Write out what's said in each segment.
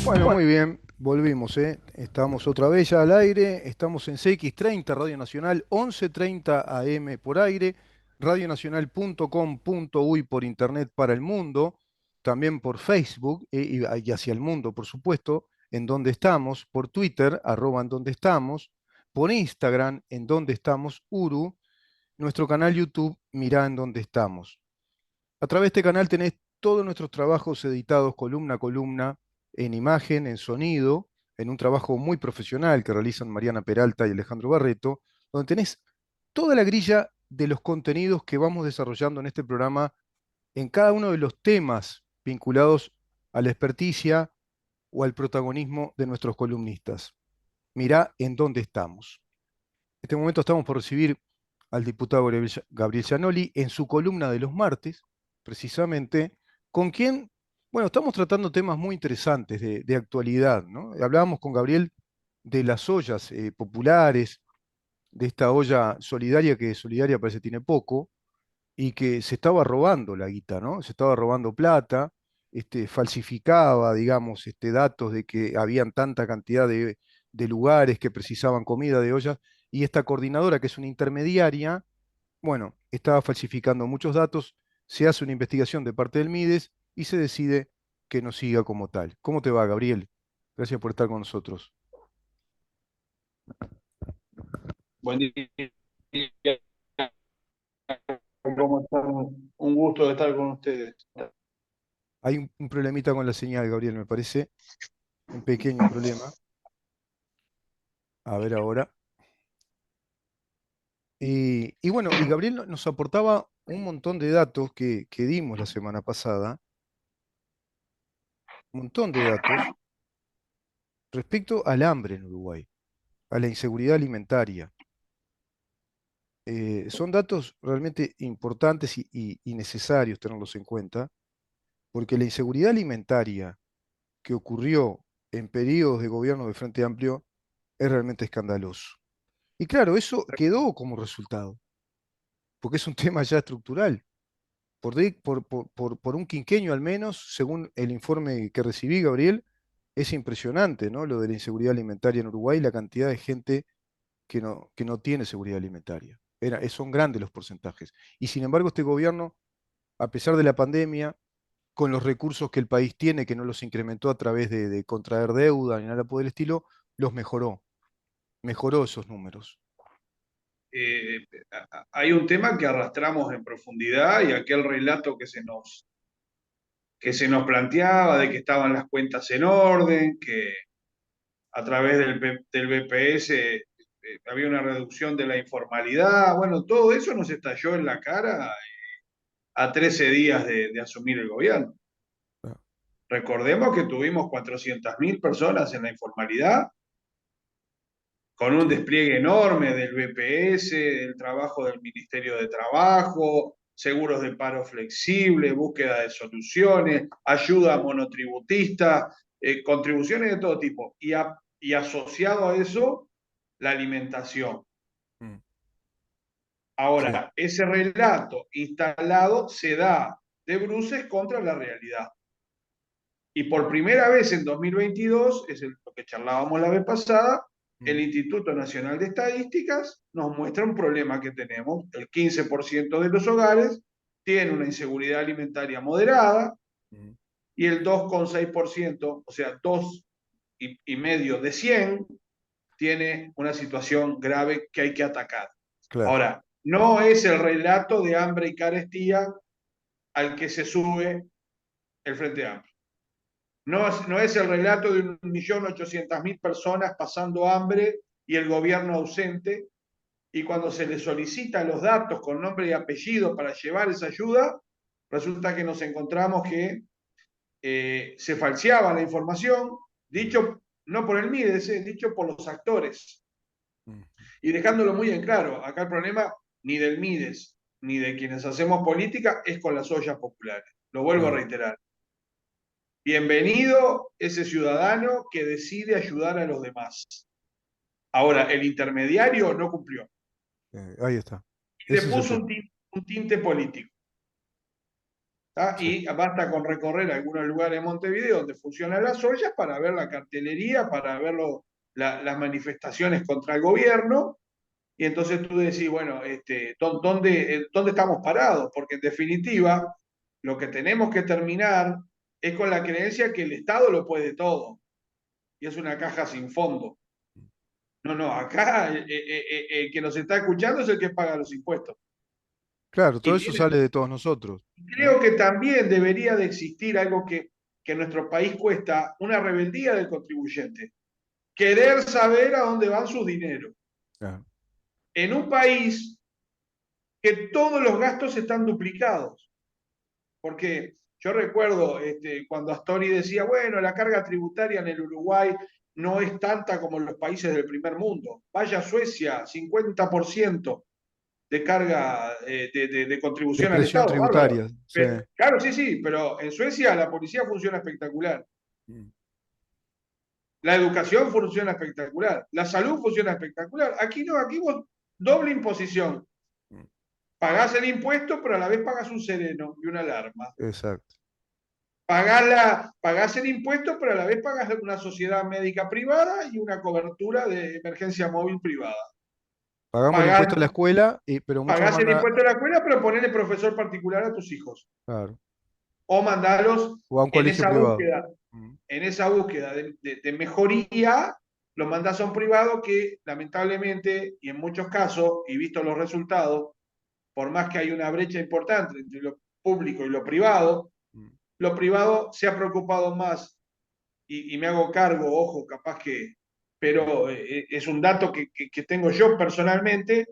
Bueno, Bueno, muy bien, volvimos, ¿eh? Estamos otra vez ya al aire, estamos en CX30 Radio Nacional, 11:30 AM por aire, radionacional.com.uy por internet para el mundo, también por Facebook y hacia el mundo, por supuesto, en donde estamos, por Twitter, @ en donde estamos, por Instagram, en donde estamos, Uru, nuestro canal YouTube, mirá en donde estamos. A través de este canal tenés todos nuestros trabajos editados columna a columna, en imagen, en sonido, en un trabajo muy profesional que realizan Mariana Peralta y Alejandro Barreto, donde tenés toda la grilla de los contenidos que vamos desarrollando en este programa en cada uno de los temas vinculados a la experticia o al protagonismo de nuestros columnistas. Mirá en dónde estamos. En este momento estamos por recibir al diputado Gabriel Gianoli en su columna de los martes, precisamente, con quien, bueno, estamos tratando temas muy interesantes de actualidad, ¿no? Hablábamos con Gabriel de las ollas populares, de esta olla solidaria que solidaria parece tiene poco, y que se estaba robando la guita, ¿no? Se estaba robando plata, falsificaba, digamos, datos de que habían tanta cantidad de lugares que precisaban comida de ollas, y esta coordinadora, que es una intermediaria, bueno, estaba falsificando muchos datos, se hace una investigación de parte del MIDES y se decide que no siga como tal. ¿Cómo te va, Gabriel? Gracias por estar con nosotros. buen día, ¿cómo están? Un gusto de estar con ustedes. Hay un problemita con la señal, Gabriel, me parece, un pequeño problema. A ver ahora. Y bueno, y Gabriel nos aportaba un montón de datos que dimos la semana pasada, un montón de datos respecto al hambre en Uruguay, a la inseguridad alimentaria. Son datos realmente importantes y necesarios tenerlos en cuenta, porque la inseguridad alimentaria que ocurrió en periodos de gobierno de Frente Amplio es realmente escandaloso. Y claro, eso quedó como resultado, porque es un tema ya estructural. Por un quinquenio al menos, según el informe que recibí, Gabriel, es impresionante, ¿no? Lo de la inseguridad alimentaria en Uruguay, la cantidad de gente que no tiene seguridad alimentaria. Son grandes los porcentajes. Y sin embargo, este gobierno, a pesar de la pandemia, con los recursos que el país tiene, que no los incrementó a través de contraer deuda ni nada por el estilo, los mejoró esos números. Eh, Hay un tema que arrastramos en profundidad y aquel relato que se nos planteaba de que estaban las cuentas en orden, que a través del BPS había una reducción de la informalidad. Bueno, todo eso nos estalló en la cara a 13 días de asumir el gobierno. Ah, Recordemos que tuvimos 400.000 personas en la informalidad con un sí, despliegue enorme del BPS, del trabajo del Ministerio de Trabajo, seguros de paro flexible, búsqueda de soluciones, ayuda a monotributistas, contribuciones de todo tipo. Y asociado a eso, la alimentación. mm, sí, Ahora, ese relato instalado se da de bruces contra la realidad. Y por primera vez en 2022, es lo que charlábamos la vez pasada, el mm, Instituto Nacional de Estadísticas nos muestra un problema que tenemos. El 15% de los hogares tiene una inseguridad alimentaria moderada mm, y el 2,6%, o sea, 2,5 de 100, tiene una situación grave que hay que atacar. claro. Ahora, no es el relato de hambre y carestía al que se sube el Frente Amplio. No es el relato de 1.800.000 personas pasando hambre y el gobierno ausente, y cuando se le solicita los datos con nombre y apellido para llevar esa ayuda, resulta que nos encontramos que se falseaba la información, Mm, dicho no por el MIDES, dicho por los actores. mm, Y dejándolo muy en claro, acá el problema ni del MIDES ni de quienes hacemos política es con las ollas populares. Lo vuelvo a claro. reiterar. Bienvenido ese ciudadano que decide ayudar a los demás. Ahora, el intermediario no cumplió. Ahí está. Y le Ese es el puso tema. un tinte político. ¿tá? sí, Y basta con recorrer algunos lugares de Montevideo donde funcionan las ollas para ver la cartelería, para ver las manifestaciones contra el gobierno. Y entonces tú decís, bueno, ¿dónde estamos parados? Porque en definitiva, lo que tenemos que terminar es con la creencia que el Estado lo puede todo y es una caja sin fondo. No, no, acá el que nos está escuchando es el que paga los impuestos. claro, todo Y eso sale de todos nosotros, ¿no? creo que también debería de existir algo que en nuestro país cuesta, una rebeldía del contribuyente. Querer saber a dónde van sus dineros. Claro. En un país que todos los gastos están duplicados. Porque yo recuerdo cuando Astori decía, bueno, la carga tributaria en el Uruguay no es tanta como en los países del primer mundo. Vaya a Suecia, 50% de carga de De contribución al presión Estado, bárbaro. tributaria, sí. Pero, claro, sí, sí, pero en Suecia la policía funciona espectacular. Mm, La educación funciona espectacular. La salud funciona espectacular. Aquí no, aquí vos doble imposición. mm, Pagás el impuesto, pero a la vez pagás un sereno y una alarma. exacto. Pagás el impuesto, pero a la vez pagás una sociedad médica privada y una cobertura de emergencia móvil privada. Pagamos el Pagás, impuesto a la escuela, pero muchos pagás van el a... impuesto de la escuela, pero ponele profesor particular a tus hijos. Claro, O mandalos o a un colegio privado. Mm, en esa búsqueda de mejoría, los mandás a un privado que lamentablemente, y en muchos casos, y visto los resultados, por más que hay una brecha importante entre lo público y mm. lo privado se ha preocupado más, y me hago cargo, ojo, capaz que, pero es un dato que tengo yo personalmente,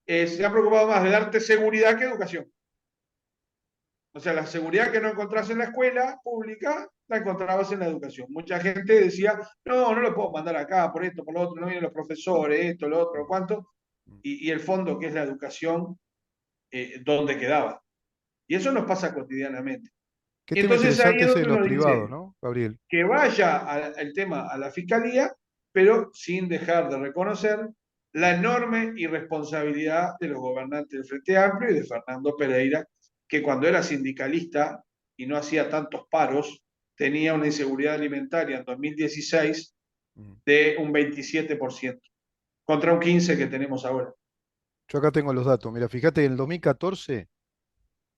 se ha preocupado más de darte seguridad que educación. O sea, la seguridad que no encontrás en la escuela pública, la encontrabas en la educación. Mucha gente decía, no, no lo puedo mandar acá, por esto, por lo otro, no vienen los profesores, esto, lo otro, lo cuánto, y el fondo que es la educación, ¿dónde quedaba? Y eso nos pasa cotidianamente. Qué Y tema entonces ahí interesante es ese de donde los uno privados, dice ¿no, Gabriel? que vaya al tema a la fiscalía, pero sin dejar de reconocer la enorme irresponsabilidad de los gobernantes del Frente Amplio y de Fernando Pereira, que cuando era sindicalista y no hacía tantos paros, tenía una inseguridad alimentaria en 2016 Mm. de un 27% contra un 15% que tenemos ahora. Yo acá tengo los datos. Mira, fíjate, en el 2014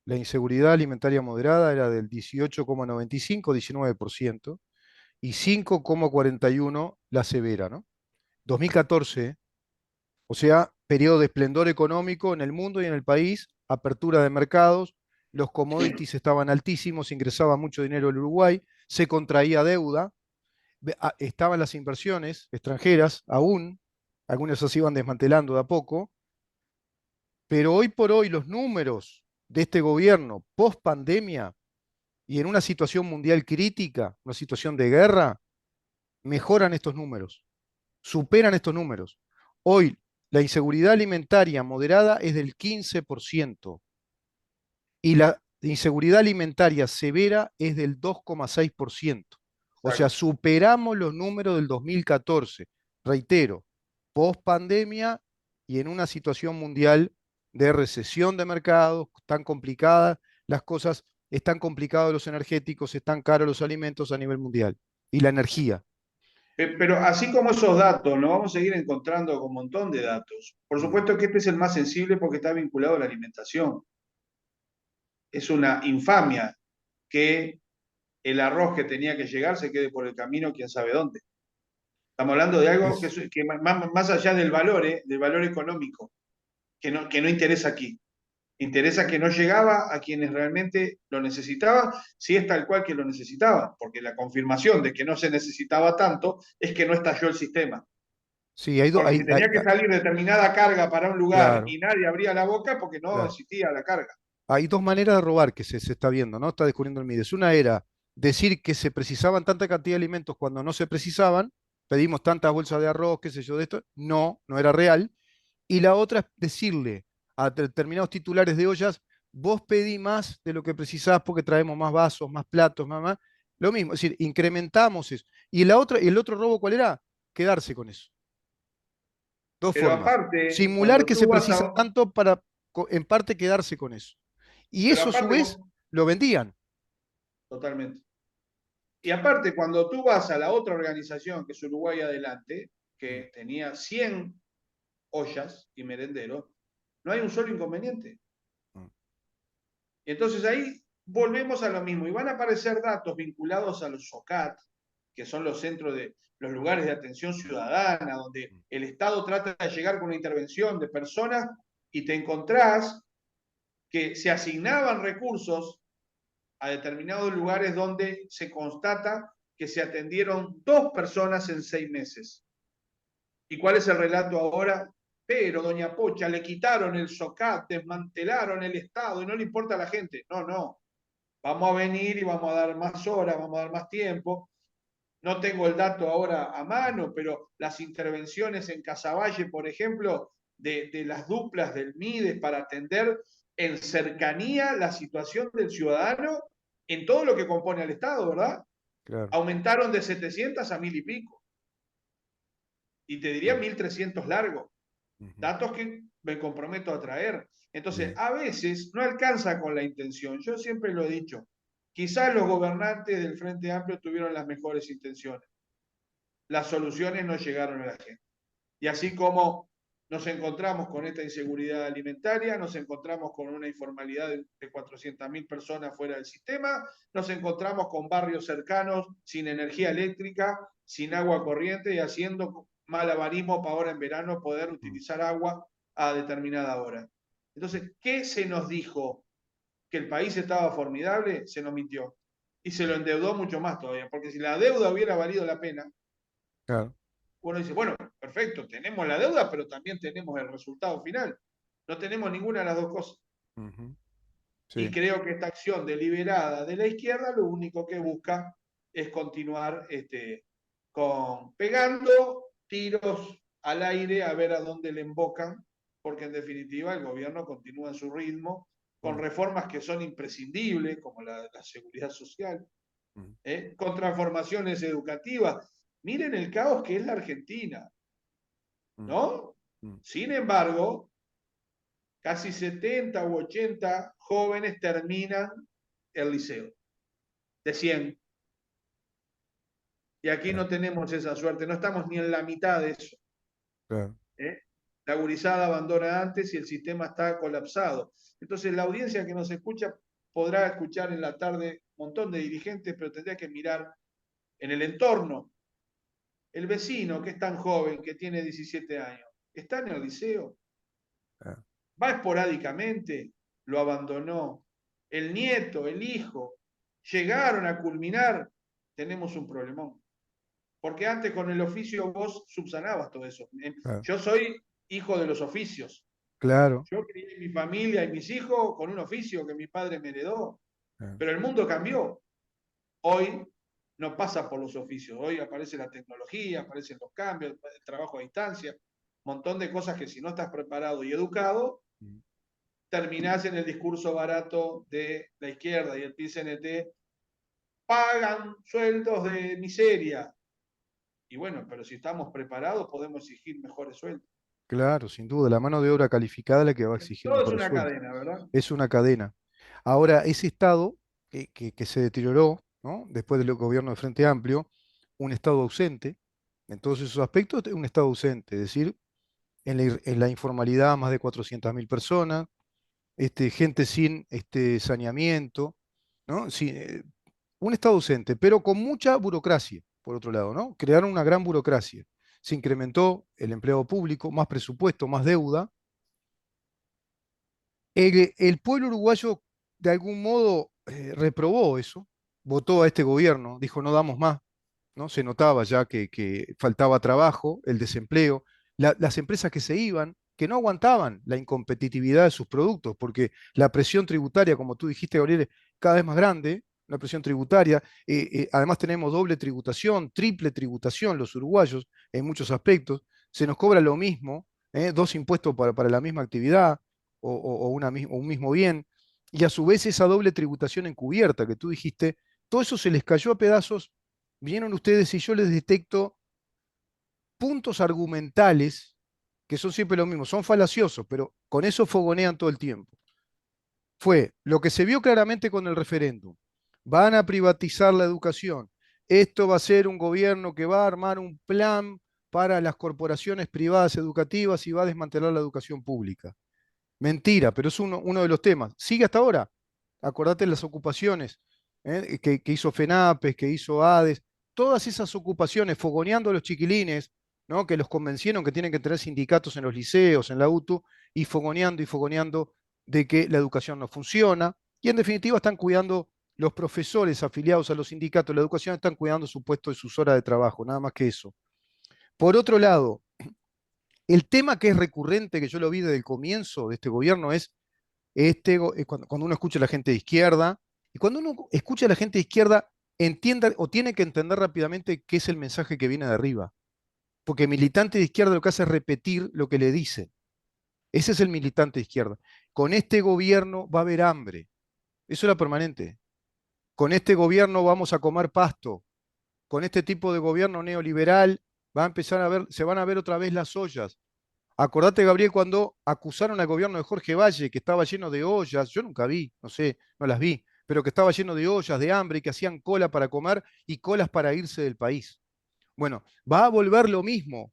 la inseguridad alimentaria moderada era del 18,95, 19%, y 5,41 la severa, ¿no? 2014, o sea, periodo de esplendor económico en el mundo y en el país, apertura de mercados, los commodities estaban altísimos, ingresaba mucho dinero al Uruguay, se contraía deuda, estaban las inversiones extranjeras aún, algunas se iban desmantelando de a poco, pero hoy por hoy los números de este gobierno post pandemia y en una situación mundial crítica, una situación de guerra, mejoran estos números, superan estos números. Hoy la inseguridad alimentaria moderada es del 15% y la inseguridad alimentaria severa es del 2,6%. O sea, Exacto. superamos los números del 2014. Reitero, post pandemia y en una situación mundial de recesión de mercados, tan complicada, las cosas están complicados los energéticos, están caros los alimentos a nivel mundial y la energía. Pero así como esos datos, nos vamos a seguir encontrando con un montón de datos. Por Mm. supuesto que este es el más sensible porque está vinculado a la alimentación. Es una infamia que el arroz que tenía que llegar se quede por el camino, quién sabe dónde. Estamos hablando de algo Es, que más allá del valor económico, que no interesa aquí. Interesa que no llegaba a quienes realmente lo necesitaban, si es tal cual que lo necesitaban, porque la confirmación de que no se necesitaba tanto es que no estalló el sistema. sí, Porque si tenía que salir determinada carga para un lugar claro. y nadie abría la boca porque no Claro. existía la carga. Hay dos maneras de robar que se está viendo, ¿no? Está descubriendo el Mides. Una era decir que se precisaban tanta cantidad de alimentos cuando no se precisaban, pedimos tantas bolsas de arroz, qué sé yo, de esto. No, no era real. Y la otra es decirle a determinados titulares de ollas, vos pedí más de lo que precisás porque traemos más vasos, más platos, más. Lo mismo, es decir, incrementamos eso. Y el otro robo, ¿cuál era? Quedarse con eso. Dos Pero formas. aparte, Simular cuando que se tú vas precisa a, tanto para, en parte, quedarse con eso. Y pero eso, a su aparte, vez, lo vendían. totalmente. Y aparte, cuando tú vas a la otra organización, que es Uruguay Adelante, Mm, que tenía 100 ollas y merenderos, no hay un solo inconveniente. mm, Y entonces ahí volvemos a lo mismo y van a aparecer datos vinculados a los SOCAT, que son los centros de los lugares de atención ciudadana, donde mm, el Estado trata de llegar con una intervención de personas y te encontrás que se asignaban recursos a determinados lugares donde se constata que se atendieron 2 personas en 6 meses. ¿Y cuál es el relato ahora? Pero, doña Pocha, le quitaron el SOCAT, desmantelaron el Estado y no le importa a la gente. No, no. Vamos a venir y vamos a dar más horas, vamos a dar más tiempo. No tengo el dato ahora a mano, pero las intervenciones en Casaballe, por ejemplo, de las duplas del MIDES para atender en cercanía la situación del ciudadano en todo lo que compone al Estado, ¿verdad? claro, Aumentaron de 700 a 1000 y pico. Y te diría claro. 1300 largos. Ujú, Datos que me comprometo a traer. Entonces, bien, a veces no alcanza con la intención. Yo siempre lo he dicho. Quizás los gobernantes del Frente Amplio tuvieron las mejores intenciones. Las soluciones no llegaron a la gente. Y así como nos encontramos con esta inseguridad alimentaria, nos encontramos con una informalidad de 400.000 personas fuera del sistema, nos encontramos con barrios cercanos sin energía eléctrica, sin agua corriente y haciendo malabarismo para ahora en verano poder mm, utilizar agua a determinada hora. Entonces, ¿qué se nos dijo? ¿Que el país estaba formidable? Se nos mintió. Y se lo endeudó mucho más todavía, porque si la deuda hubiera valido la pena, claro, uno dice, bueno, perfecto, tenemos la deuda, pero también tenemos el resultado final. No tenemos ninguna de las dos cosas. ujú, Y sí, creo que esta acción deliberada de la izquierda lo único que busca es continuar con pegando tiros al aire a ver a dónde le embocan, porque en definitiva el gobierno continúa en su ritmo, con mm, reformas que son imprescindibles, como la seguridad social, mm, con transformaciones educativas. Miren el caos que es la Argentina. mm, ¿No? mm, Sin embargo, casi 70 u 80 jóvenes terminan el liceo, de 100. Y aquí claro, no tenemos esa suerte, no estamos ni en la mitad de eso. claro, ¿Eh? La gurizada abandona antes y el sistema está colapsado. Entonces, la audiencia que nos escucha podrá escuchar en la tarde un montón de dirigentes, pero tendría que mirar en el entorno. El vecino que es tan joven, que tiene 17 años, está en el liceo, claro, va esporádicamente, lo abandonó. El nieto, el hijo, llegaron a culminar, tenemos un problemón. Porque antes con el oficio vos subsanabas todo eso. claro, Yo soy hijo de los oficios. claro, Yo crié mi familia y mis hijos con un oficio que mi padre me heredó. claro, Pero el mundo cambió. Hoy no pasa por los oficios. Hoy aparece la tecnología, aparecen los cambios, el trabajo a distancia, un montón de cosas que si no estás preparado y educado, mm, terminás en el discurso barato de la izquierda y el PCNT, pagan sueldos de miseria. Y bueno, pero si estamos preparados podemos exigir mejores sueldos. claro, sin duda, la mano de obra calificada es la que va a exigir Todo es mejores una sueldos. cadena, ¿verdad? Es una cadena. Ahora, ese Estado que se deterioró, ¿no? Después del gobierno de Frente Amplio, un Estado ausente, en todos esos aspectos, un Estado ausente, es decir, en la informalidad más de 400.000 personas, gente sin saneamiento, ¿no? Un Estado ausente, pero con mucha burocracia, por otro lado, ¿no? Crearon una gran burocracia. Se incrementó el empleo público, más presupuesto, más deuda. El pueblo uruguayo, de algún modo, reprobó eso, votó a este gobierno, dijo no damos más, ¿no? Se notaba ya que faltaba trabajo, el desempleo, las empresas que se iban, que no aguantaban la incompetitividad de sus productos, porque la presión tributaria, como tú dijiste, Gabriel, es cada vez más grande, una presión tributaria. Además tenemos doble tributación, triple tributación los uruguayos en muchos aspectos. Se nos cobra lo mismo, dos impuestos para la misma actividad o un mismo bien. Y a su vez esa doble tributación encubierta que tú dijiste, todo eso se les cayó a pedazos. Vinieron ustedes y yo les detecto puntos argumentales que son siempre lo mismo, son falaciosos, pero con eso fogonean todo el tiempo. fue lo que se vio claramente con el referéndum. Van a privatizar la educación. Esto va a ser un gobierno que va a armar un plan para las corporaciones privadas educativas y va a desmantelar la educación pública. Mentira, pero es uno de los temas. Sigue hasta ahora. Acordate las ocupaciones que hizo FENAPES, que hizo ADES, todas esas ocupaciones, fogoneando a los chiquilines, ¿no? Que los convencieron que tienen que tener sindicatos en los liceos, en la UTU, y fogoneando de que la educación no funciona. Y en definitiva están cuidando los profesores afiliados a los sindicatos de la educación, están cuidando su puesto y sus horas de trabajo, nada más que eso. Por otro lado, el tema que es recurrente, que yo lo vi desde el comienzo de este gobierno, es cuando uno escucha a la gente de izquierda, y cuando uno escucha a la gente de izquierda, entienda o tiene que entender rápidamente qué es el mensaje que viene de arriba. Porque militante de izquierda lo que hace es repetir lo que le dice. Ese es el militante de izquierda. Con este gobierno va a haber hambre. Eso era permanente. Con este gobierno vamos a comer pasto. Con este tipo de gobierno neoliberal va a empezar a ver, se van a ver otra vez las ollas. Acordate, Gabriel, cuando acusaron al gobierno de Jorge Valle, que estaba lleno de ollas, yo nunca vi, no sé, no las vi, pero que estaba lleno de ollas, de hambre, y que hacían cola para comer y colas para irse del país. Bueno, va a volver lo mismo.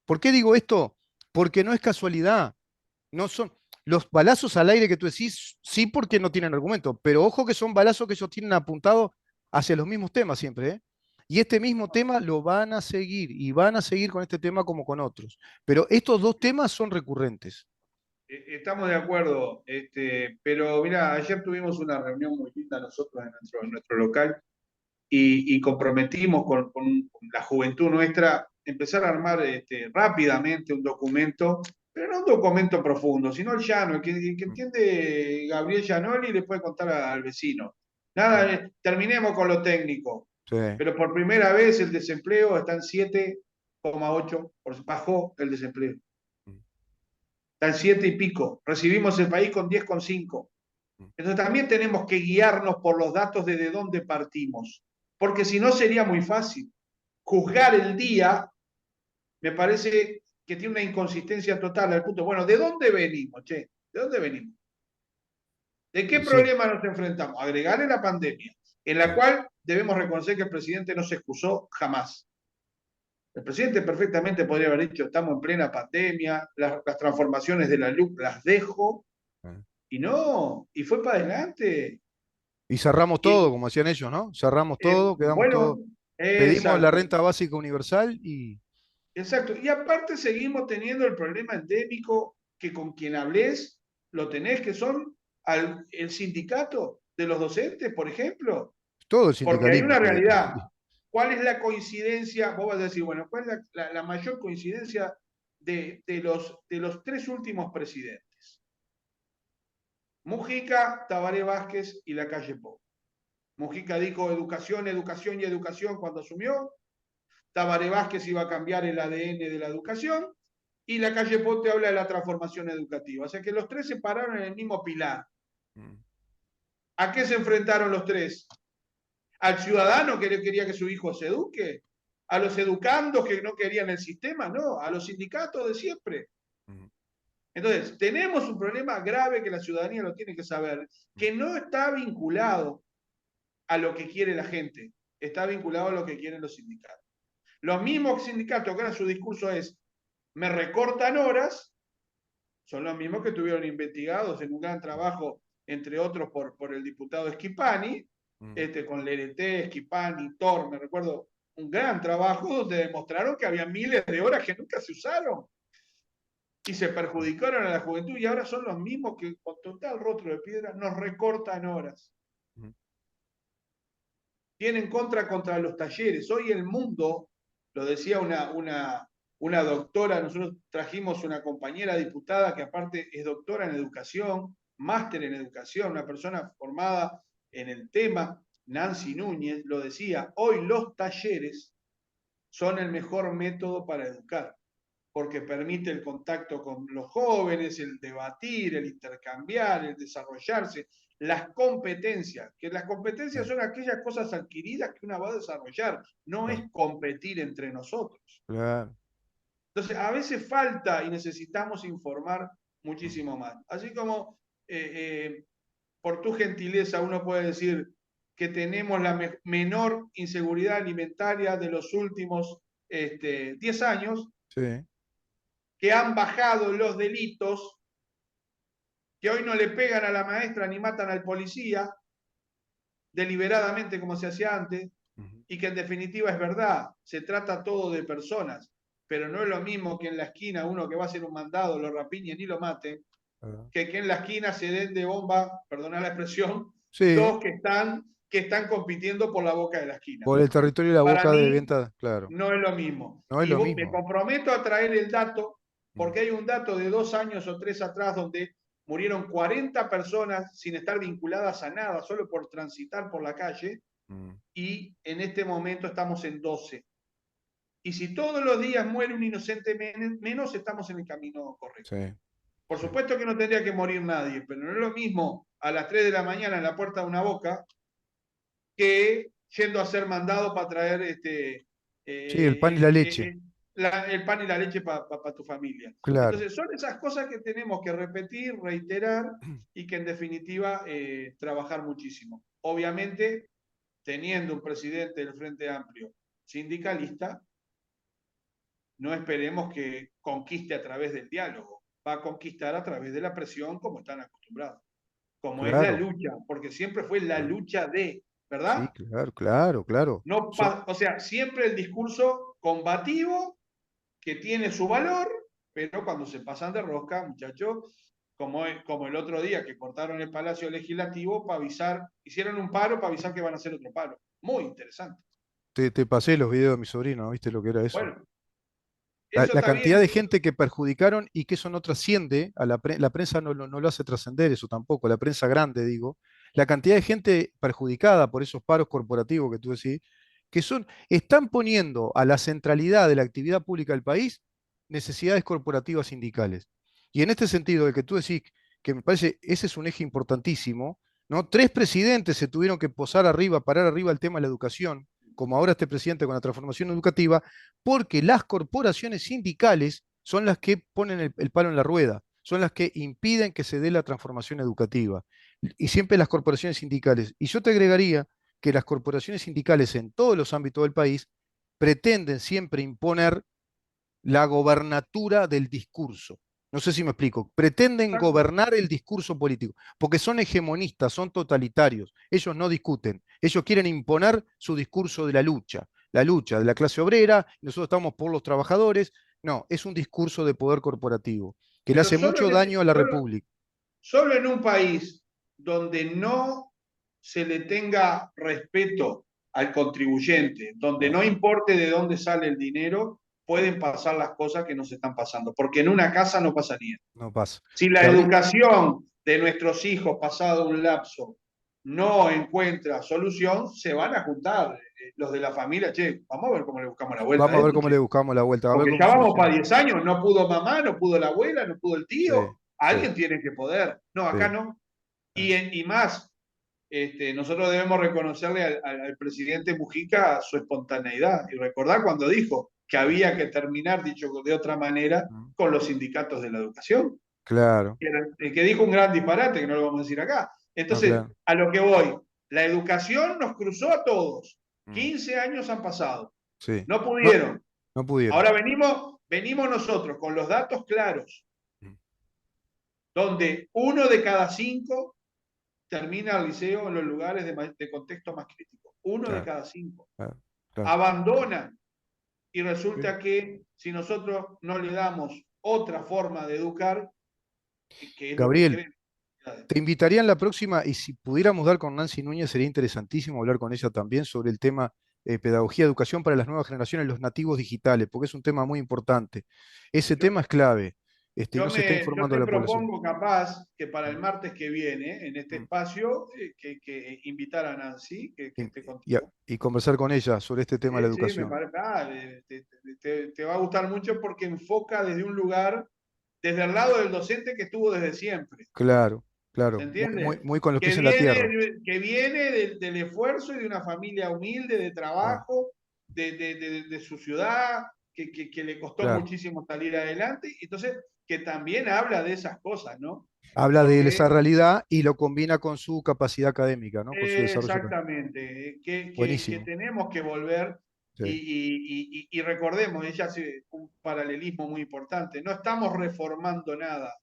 ¿Por qué digo esto? Porque no es casualidad. No son los balazos al aire que tú decís, sí, porque no tienen argumento, pero ojo que son balazos que ellos tienen apuntados hacia los mismos temas siempre, ¿eh? Y este mismo tema lo van a seguir y van a seguir con este tema como con otros. Pero estos dos temas son recurrentes. Estamos de acuerdo, pero mira, ayer tuvimos una reunión muy linda nosotros en nuestro local y comprometimos con la juventud nuestra empezar a armar rápidamente un documento, pero no un documento profundo, sino el llano, el que entiende Gabriel Gianoli le puede contar al vecino. Nada, Sí, terminemos con lo técnico, sí, pero por primera vez el desempleo está en 7,8, bajó el desempleo. Está en 7 y pico. Recibimos el país con 10,5. Entonces también tenemos que guiarnos por los datos de dónde partimos, porque si no sería muy fácil. Juzgar el día me parece que tiene una inconsistencia total al punto, bueno, ¿de dónde venimos, che? ¿De dónde venimos? ¿De qué y sí, problema nos enfrentamos? Agregarle la pandemia, en sí. la cual debemos reconocer que el presidente no se excusó jamás. El presidente perfectamente podría haber dicho, estamos en plena pandemia, las transformaciones de la luz las dejo, Sí. y no, y fue para adelante. Y cerramos todo, Y, como hacían ellos, ¿no? Cerramos todo, quedamos bueno, todos. Pedimos la exacto, renta básica universal y exacto. Y aparte seguimos teniendo el problema endémico que con quien hables lo tenés, que son el sindicato de los docentes, por ejemplo, todo el porque hay sindicalismo, una te diría. realidad. ¿Cuál es la coincidencia? Vos vas a decir, bueno, ¿cuál es la mayor coincidencia de los tres últimos presidentes? Mujica, Tabaré Vázquez y Lacalle Pou. Mujica dijo educación, educación y educación cuando asumió. Tabaré Vázquez iba a cambiar el ADN de la educación y Lacalle Pou te habla de la transformación educativa. O sea que los tres se pararon en el mismo pilar. Mm. ¿A qué se enfrentaron los tres? ¿Al ciudadano que quería que su hijo se eduque? ¿A los educandos que no querían el sistema? No, a los sindicatos de siempre. Mm. Entonces, tenemos un problema grave que la ciudadanía lo tiene que saber, Mm. que no está vinculado a lo que quiere la gente, está vinculado a lo que quieren los sindicatos. Los mismos sindicatos que ahora su discurso es, me recortan horas, son los mismos que estuvieron investigados en un gran trabajo, entre otros por el diputado Schipani, Mm. con Lerete, Schipani, Tor, me recuerdo, un gran trabajo donde demostraron que había miles de horas que nunca se usaron y se perjudicaron a la juventud y ahora son los mismos que con total rostro de piedra nos recortan horas. Mm. Tienen contra los talleres. Hoy el mundo, lo decía una doctora, nosotros trajimos una compañera diputada que aparte es doctora en educación, máster en educación, una persona formada en el tema, Nancy Núñez, lo decía, hoy los talleres son el mejor método para educar, porque permite el contacto con los jóvenes, el debatir, el intercambiar, el desarrollarse, las competencias, que las competencias Sí, son aquellas cosas adquiridas que una va a desarrollar, no es claro, competir entre nosotros. claro. Entonces, a veces falta y necesitamos informar Mm. muchísimo más. Así como eh, por tu gentileza, uno puede decir que tenemos la menor inseguridad alimentaria de los últimos 10 años, sí. que han bajado los delitos, que hoy no le pegan a la maestra ni matan al policía deliberadamente como se hacía antes, Ujú. y que en definitiva es verdad, se trata todo de personas, pero no es lo mismo que en la esquina uno que va a hacer un mandado lo rapiñen y lo maten, Ah. que en la esquina se den de bomba, perdona la expresión, Sí, dos que están compitiendo por la boca de la esquina. por el territorio y la Para boca de mí venta, claro. no es lo mismo. No es Y lo me mismo. comprometo a traer el dato, Mm, porque hay un dato de 2 años o 3 atrás donde murieron 40 personas sin estar vinculadas a nada, solo por transitar por la calle, mm, y en este momento estamos en 12. Y si todos los días muere un inocente menos, estamos en el camino correcto. sí, Por sí. supuesto que no tendría que morir nadie, pero no es lo mismo a las 3 de la mañana en la puerta de una boca que yendo a ser mandado para traer Sí, el pan y la leche, el pan y la leche para tu familia. claro. Entonces, son esas cosas que tenemos que repetir, reiterar y que en definitiva trabajar muchísimo. Obviamente, teniendo un presidente del Frente Amplio sindicalista, no esperemos que conquiste a través del diálogo, va a conquistar a través de la presión como están acostumbrados, como es la Claro. lucha, porque siempre fue la Claro. lucha de, Sí, ¿verdad? claro, claro, claro. No, o sea, siempre el discurso combativo que tiene su valor, pero cuando se pasan de rosca, muchachos, como el otro día que cortaron el Palacio Legislativo para avisar, hicieron un paro para avisar que van a hacer otro paro. Muy interesante. Te pasé los videos de mi sobrino, ¿viste lo que era eso? Bueno, eso La está cantidad bien. de gente que perjudicaron y que eso no trasciende, la prensa no lo hace trascender eso tampoco, la prensa grande, digo, la cantidad de gente perjudicada por esos paros corporativos que tú decís, están poniendo a la centralidad de la actividad pública del país necesidades corporativas sindicales. Y en este sentido, el que tú decís, que me parece, ese es un eje importantísimo, ¿no? Tres presidentes se tuvieron que parar arriba el tema de la educación, como ahora este presidente con la transformación educativa, porque las corporaciones sindicales son las que ponen el palo en la rueda, son las que impiden que se dé la transformación educativa. Y siempre las corporaciones sindicales. Y yo te agregaría que las corporaciones sindicales en todos los ámbitos del país pretenden siempre imponer la gobernatura del discurso. No sé si me explico. Pretenden gobernar el discurso político, porque son hegemonistas, son totalitarios. Ellos no discuten. Ellos quieren imponer su discurso de la lucha de la clase obrera, nosotros estamos por los trabajadores. No, es un discurso de poder corporativo, que le Pero hace mucho daño a la República. solo en un país donde no se le tenga respeto al contribuyente, donde Ah, no importe de dónde sale el dinero, pueden pasar las cosas que nos están pasando, porque en una casa no pasaría. no pasa. Si la Gabriel, educación de nuestros hijos, pasado un lapso, no encuentra solución, se van a juntar los de la familia, che, vamos a ver cómo le buscamos la vuelta a vamos a ver esto, cómo che. le buscamos la vuelta, a ver Porque cómo ya vamos para solucionamos. 10 años, no pudo mamá, no pudo la abuela, no pudo el Sí, tío, sí, alguien tiene que poder. No, acá sí. no. Ah. Y más, nosotros debemos reconocerle al presidente Mujica su espontaneidad y recordar cuando dijo que había que terminar, dicho de otra manera, Mm. con los sindicatos de la educación. Claro, Que dijo un gran disparate, que no lo vamos a decir acá. no, Entonces, claro. a lo que voy, la educación nos cruzó a todos. Mm. 15 años han pasado. Sí. No No, pudieron. no pudieron. Ahora venimos nosotros con los datos claros, Mm. donde 1 de cada 5 termina el liceo en los lugares de contexto más crítico. Uno de Claro, cada 5 claro, claro. abandonan y Sí. resulta que si nosotros no le damos otra forma de educar, que es lo que Gabriel, creen. te invitaría en la próxima, y si pudiéramos dar con Nancy Núñez, sería interesantísimo hablar con ella también sobre el tema pedagogía, educación para las nuevas generaciones, los nativos digitales, porque es un tema muy importante. Ese Yo, tema es clave, y no se está yo informando a te la población. propongo capaz que para el Mm, martes que viene, en este mm. espacio, que invitar a Nancy, que Y, esté contigo. y conversar con ella sobre este tema de la Sí, sí, me educación. parece. Te va a gustar mucho porque enfoca desde un lugar, desde el lado del docente que estuvo desde siempre. Claro, ¿Se claro, entiende? muy con los pies en la tierra. Que viene del esfuerzo y de una familia humilde, de Claro, trabajo, de su ciudad, que le costó claro. muchísimo salir adelante. Entonces, que también habla de esas cosas, ¿no? Habla de esa porque realidad y lo combina con su capacidad académica, ¿no? Con su desarrollo académico. exactamente, que Buenísimo. tenemos que volver Sí, y recordemos, ella hace un paralelismo muy importante, no estamos reformando nada,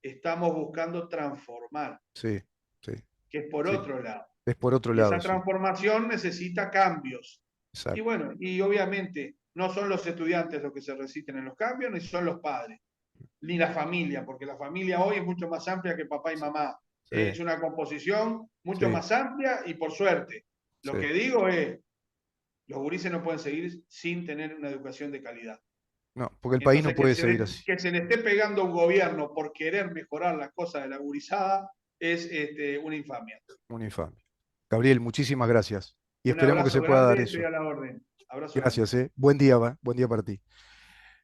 estamos buscando transformar, sí, sí, que es por sí. otro lado. Es por otro Y lado, esa sí. transformación necesita cambios. Y Exacto. bueno, y obviamente no son los estudiantes los que se resisten en los cambios, ni son los padres, ni la familia, porque la familia hoy es mucho más amplia que papá y mamá. Sí, Es una composición mucho sí, más amplia y por suerte. Lo sí. que digo es, los gurises no pueden seguir sin tener una educación de calidad. No, porque el país no Entonces, puede seguir así. que se le esté pegando a un gobierno por querer mejorar las cosas de la gurizada es una infamia. Una infamia. Gabriel, muchísimas gracias. Y Un esperemos que abrazo se pueda dar grande, estoy eso. a la orden. Abrazo grande. Gracias, ¿eh? Buen día, va. Buen día para ti.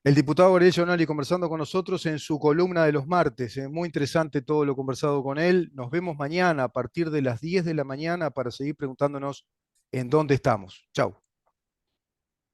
El diputado Gabriel Gianoli conversando con nosotros en su columna de los martes. Muy interesante todo lo conversado con él. Nos vemos mañana a partir de las 10 de la mañana para seguir preguntándonos en dónde estamos. Chau.